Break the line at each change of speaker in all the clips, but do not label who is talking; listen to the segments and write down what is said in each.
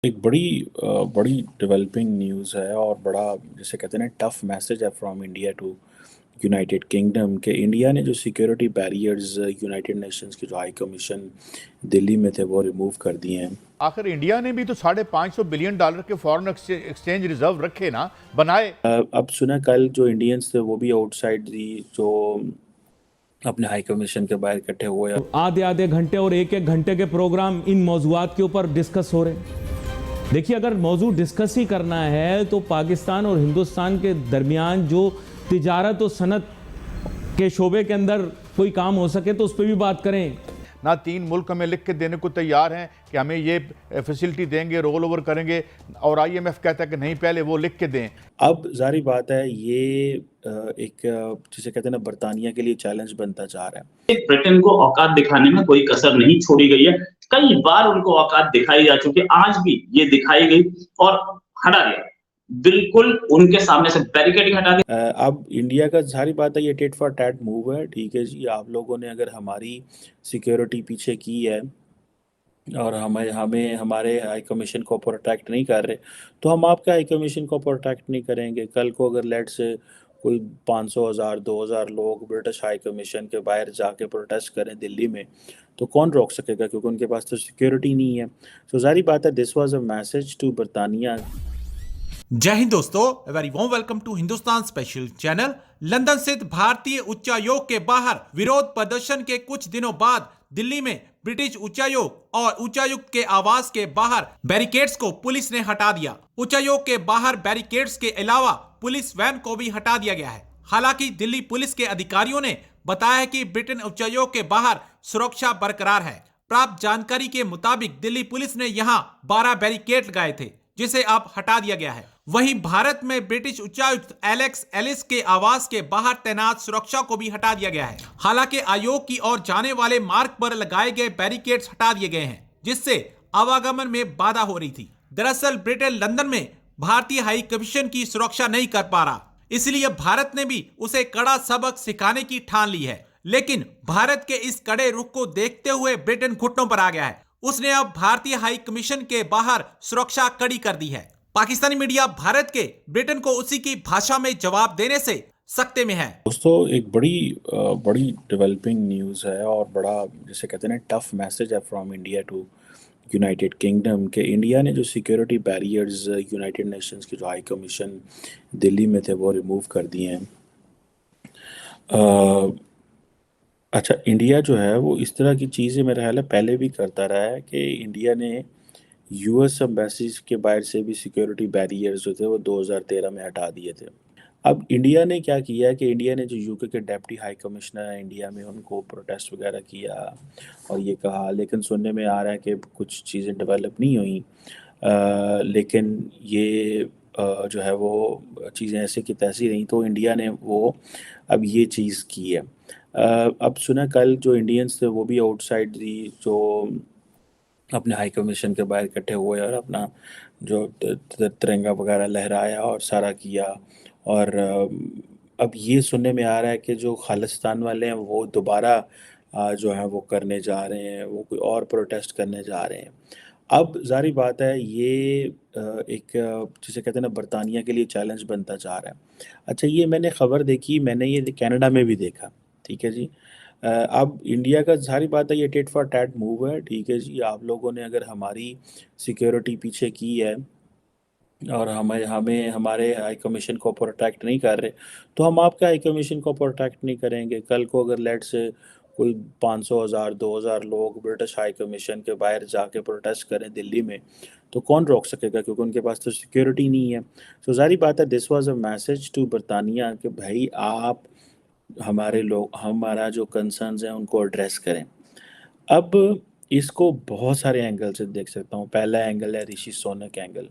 एक बड़ी developing news है और बड़ा जिसे कहते हैं ना टफ मैसेज है from India to United Kingdom के इंडिया ने जो सिक्योरिटी बैरियर्स यूनाइटेड नेशंस की जो हाई कमीशन दिल्ली में थे वो रिमूव कर दिए हैं।
आखिर इंडिया ने भी तो $550 बिलियन के फॉरेन एक्सचेंज रिजर्व रखे ना, बनाए।
अब सुना कल जो इंडियंस थे वो भी आउटसाइड दी जो अपने हाई कमीशन के बाहर इकट्ठे हुए।
आधे आधे घंटे और एक एक घंटे के प्रोग्राम इन मौजूआत के ऊपर डिस्कस हो रहे हैं। देखिए, अगर मौजू डिस्कस ही करना है तो पाकिस्तान और हिंदुस्तान के दरमियान जो तिजारत और सनत के शोबे के अंदर कोई काम हो सके तो उस पर भी बात करें।
ना 3 मुल्क हमें लिख के देने को तैयार हैं कि हमें ये फैसिलिटी देंगे, रोल ओवर करेंगे, और IMF कहता है कि नहीं, पहले वो लिख के दें।
अब जारी बात है ये एक जिसे कहते हैं ना बरतानिया के लिए चैलेंज बनता जा रहा है।
ब्रिटेन को औकात दिखाने में कोई कसर नहीं छोड़ी गई है। कई बार उनको औकात दिखाई जा चुकी है, आज भी ये दिखाई गई और हटा दिया। बिल्कुल उनके सामने से बैरिकेडिंग हटा दी।
अब इंडिया का सारी बात है ये टिट फॉर टैट मूव है। ठीक है जी, आप लोगों ने अगर हमारी सिक्योरिटी पीछे की है और हमें हमें हमारे हाई कमीशन को प्रोटेक्ट नहीं कर रहे तो हम आपके हाई कमीशन को प्रोटेक्ट नहीं करेंगे। कल को अगर लेट से कोई 500,000 2,000 लोग ब्रिटिश हाई कमीशन के बाहर जाके प्रोटेस्ट करें दिल्ली में तो कौन रोक सकेगा, क्योंकि उनके पास तो सिक्योरिटी नहीं है। तो जारी बात है this was a message to बरतानिया।
जय हिंद दोस्तों, very warm welcome to Hindustan special channel. London स्थित भारतीय उच्चायोग के बाहर विरोध प्रदर्शन के कुछ दिनों बाद दिल्ली में ब्रिटिश उच्चायोग और उच्चायुक्त के आवास के बाहर बैरिकेड्स को पुलिस ने हटा दिया। उच्चायोग के बाहर बैरिकेड्स के अलावा पुलिस वैन को भी हटा दिया गया है। हालांकि दिल्ली पुलिस के अधिकारियों ने बताया कि ब्रिटेन उच्चायोग के बाहर सुरक्षा बरकरार है। प्राप्त जानकारी के मुताबिक दिल्ली पुलिस ने यहाँ 12 बैरिकेड लगाए थे, जिसे अब हटा दिया गया है। वहीं भारत में ब्रिटिश उच्चायुक्त एलेक्स एलिस के आवास के बाहर तैनात सुरक्षा को भी हटा दिया गया है। हालांकि आयोग की ओर जाने वाले मार्ग पर लगाए गए बैरिकेड्स हटा दिए गए हैं, जिससे आवागमन में बाधा हो रही थी। दरअसल ब्रिटेन लंदन में भारतीय हाई कमीशन की सुरक्षा नहीं कर पा रहा, इसलिए भारत ने भी उसे कड़ा सबक सिखाने की ठान ली है। लेकिन भारत के इस कड़े रुख को देखते हुए ब्रिटेन घुटनों पर आ गया है। उसने अब भारतीय हाई कमीशन के बाहर सुरक्षा कड़ी कर दी है। पाकिस्तानी मीडिया भारत के ब्रिटेन को उसी की भाषा में जवाब देने से सख्ते में है।
दोस्तों एक बड़ी डेवलपिंग न्यूज़ है और बड़ा जिसे कहते हैं ना टफ मैसेज है from India to United Kingdom के इंडिया ने जो सिक्योरिटी बैरियर्स यूनाइटेड नेशंस की जो हाई कमीशन दिल्ली में थे वो रिमूव कर दिए हैं। अच्छा, इंडिया जो है वो इस तरह की चीज़ें मेरा ख्याल है पहले भी करता रहा है कि इंडिया ने यूएस एम्बेसीज के बाहर से भी सिक्योरिटी बैरियर्स जो थे वो 2013 में हटा दिए थे। अब इंडिया ने क्या किया है कि इंडिया ने जो यूके के डिप्टी हाई कमिश्नर है इंडिया में उनको प्रोटेस्ट वगैरह किया और ये कहा, लेकिन सुनने में आ रहा है कि कुछ चीज़ें डेवलप नहीं हुई। लेकिन ये जो है वो चीज़ें ऐसे की तैसी रहीं तो इंडिया ने वो अब ये चीज़ की है। अब सुना कल जो इंडियंस थे वो भी आउटसाइड दी जो अपने हाई कमीशन के बाहर इकट्ठे हुए और अपना जो तिरंगा वगैरह लहराया और सारा किया। और अब ये सुनने में आ रहा है कि जो खालिस्तान वाले हैं वो दोबारा जो है वो करने जा रहे हैं, वो कोई और प्रोटेस्ट करने जा रहे हैं। अब ज़ाहिर बात है ये एक जिसे कहते हैं ना बरतानिया के लिए चैलेंज बनता जा रहा है। अच्छा, ये मैंने ख़बर देखी, मैंने ये कनाडा में भी देखा। ठीक है जी। अब इंडिया का सारी बात है ये टिट फॉर टैट मूव है। ठीक है जी, आप लोगों ने अगर हमारी सिक्योरिटी पीछे की है और हमें हमें हमारे हाई कमीशन को प्रोटेक्ट नहीं कर रहे तो हम आपके हाई कमीशन को प्रोटेक्ट नहीं करेंगे। कल को अगर लेट से कोई 500,000 2,000 लोग ब्रिटिश हाई कमीशन के बाहर जाके प्रोटेस्ट करें दिल्ली में तो कौन रोक सकेगा, क्योंकि उनके पास तो सिक्योरिटी नहीं है। तो जारी बात है this was a message to बरतानिया कि भाई आप हमारे लोग हमारा जो कंसर्न्स हैं उनको एड्रेस करें। अब इसको बहुत सारे एंगल से देख सकता हूँ। पहला एंगल है ऋषि सुनक एंगल।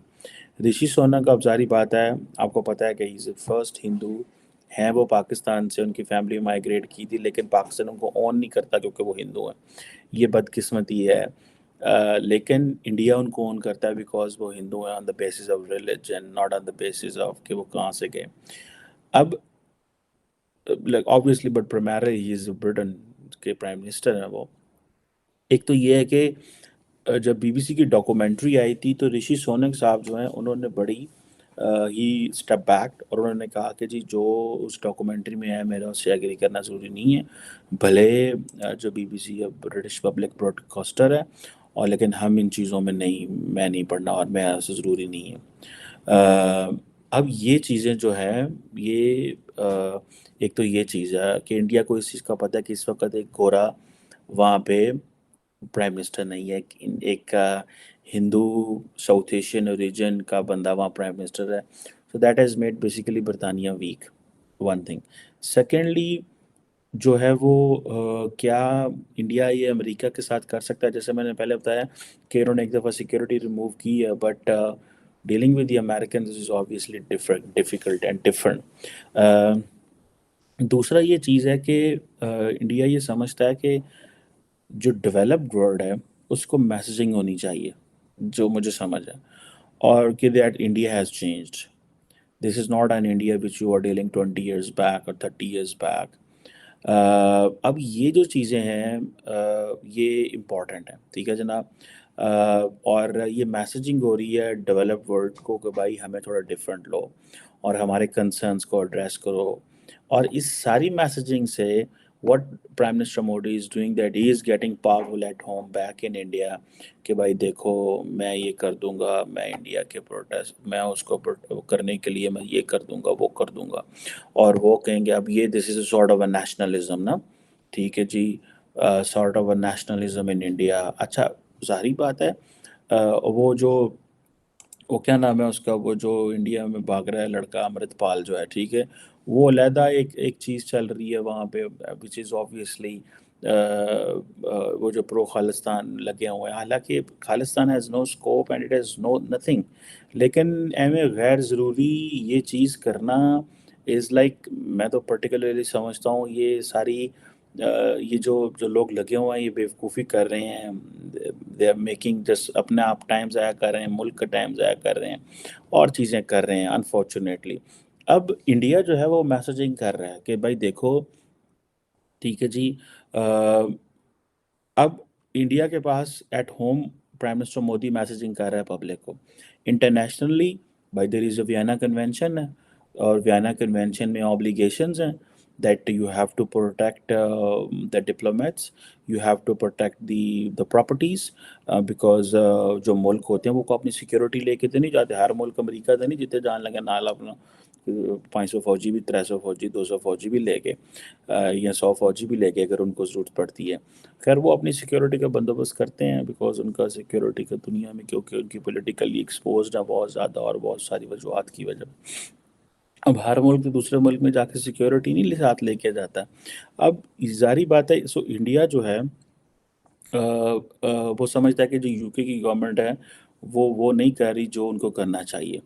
ऋषि सुनक, अब जारी बात है आपको पता है कि ही इज़ फर्स्ट हिंदू हैं। वो पाकिस्तान से उनकी फैमिली माइग्रेट की थी, लेकिन पाकिस्तान उनको ऑन नहीं करता क्योंकि वो हिंदू हैं। ये बदकिस्मती है। लेकिन इंडिया उनको ऑन करता है बिकॉज वो हिंदू हैं on the basis of religion, not on the basis of कि वो कहाँ से गए। अब like obviously but primary he is Britain के प्राइम मिनिस्टर हैं वो। एक तो ये है कि जब बीबीसी की डॉक्यूमेंट्री आई थी तो ऋषि सोनक साहब जो हैं उन्होंने बड़ी ही स्टेप बैक और उन्होंने कहा कि जी जो उस डॉक्यूमेंट्री में है मेरा उससे एग्री करना ज़रूरी नहीं है, भले जो बीबीसी अब ब्रिटिश पब्लिक ब्रॉडकास्टर है और लेकिन हम इन चीज़ों में नहीं, मैं नहीं पढ़ना और मैं ऐसा ज़रूरी नहीं है। अब ये चीज़ें जो है ये एक तो ये चीज़ है कि इंडिया को इस चीज़ का पता है कि इस वक्त एक गोरा वहाँ पे प्राइम मिनिस्टर नहीं है, एक हिंदू साउथ एशियन ओरिजिन का बंदा वहाँ प्राइम मिनिस्टर है। So that has made basically बरतानिया वीक, वन थिंग। सेकेंडली जो है वो क्या इंडिया ये अमेरिका के साथ कर सकता है, जैसे मैंने पहले बताया कि उन्होंने एक दफ़ा सिक्योरिटी रिमूव की है, but dealing with the American is obviously difficult and different. दूसरा ये चीज़ है कि इंडिया ये समझता है कि जो डेवलप्ड वर्ल्ड है उसको मैसेजिंग होनी चाहिए, जो मुझे समझ है, और कि that India has changed, this is not an India which you are dealing 20 years back और 30 years बैक। अब ये जो चीज़ें हैं ये इम्पॉर्टेंट हैं, ठीक है जनाब। और ये मैसेजिंग हो रही है डेवलप्ड वर्ल्ड को कि भाई हमें थोड़ा डिफरेंट लो और हमारे कंसर्न्स को एड्रेस करो, और इस सारी मैसेजिंग से what Prime Minister Modi is doing that he is getting powerful at home back in India कि भाई देखो मैं ये कर दूंगा, मैं इंडिया के प्रोटेस्ट मैं उसको करने के लिए मैं ये कर दूंगा वो कर दूंगा, और वो कहेंगे अब ये this is sort of a nationalism ना, ठीक है जी, sort of a nationalism in India. अच्छा जाहिर बात है वो जो वो क्या नाम है उसका, वो जो इंडिया में भाग रहा है लड़का अमृतपाल जो है, ठीक है, वो अलहदा एक चीज़ चल रही है वहाँ पे विच इज़ ऑब्वियसली वो जो प्रो खालिस्तान लगे हुए हैं, हालांकि Khalistan has no scope and it has no nothing, लेकिन एमें गैर ज़रूरी ये चीज़ करना इज़ लाइक, मैं तो पर्टिकुलरली समझता हूँ ये सारी ये जो जो लोग लगे हुए हैं ये बेवकूफ़ी कर रहे हैं, दे आर मेकिंग जस्ट अपने आप टाइम ज़ाया कर रहे हैं, मुल्क का टाइम ज़ाया कर रहे हैं और चीज़ें कर रहे हैं अनफॉर्चुनेटली। अब इंडिया जो है वो मैसेजिंग कर रहा है कि भाई देखो ठीक है जी, अ, अब इंडिया के पास at home prime minister Modi messaging कर रहा है पब्लिक को, इंटरनेशनली भाई there is a Vienna convention है और वियना कन्वेंशन में ऑब्लिगेशंस हैं that you have to protect the diplomats, you have to protect the properties, because जो मुल्क होते हैं वो को अपनी सिक्योरिटी लेके तो नहीं जाते, हर मुल्क अमेरिका तो नहीं जितने जान लगे नाल अपना 500 फौजी भी 300 फौजी 200 फौजी भी लेके या 100 फौजी भी लेके अगर उनको ज़रूरत पड़ती है, खैर वो अपनी सिक्योरिटी का बंदोबस्त करते हैं बिकॉज उनका सिक्योरिटी का दुनिया में क्योंकि उनकी पोलिटिकली एक्सपोज है बहुत ज़्यादा और बहुत सारी वजूहत की वजह। अब हर मुल्क तो दूसरे मुल्क में जाके सिक्योरिटी नहीं साथ लेके जाता। अब ज़ाहिर बात है, सो इंडिया जो है वो समझता है कि जो यूके की गवर्नमेंट है वो नहीं कर रही जो उनको करना चाहिए।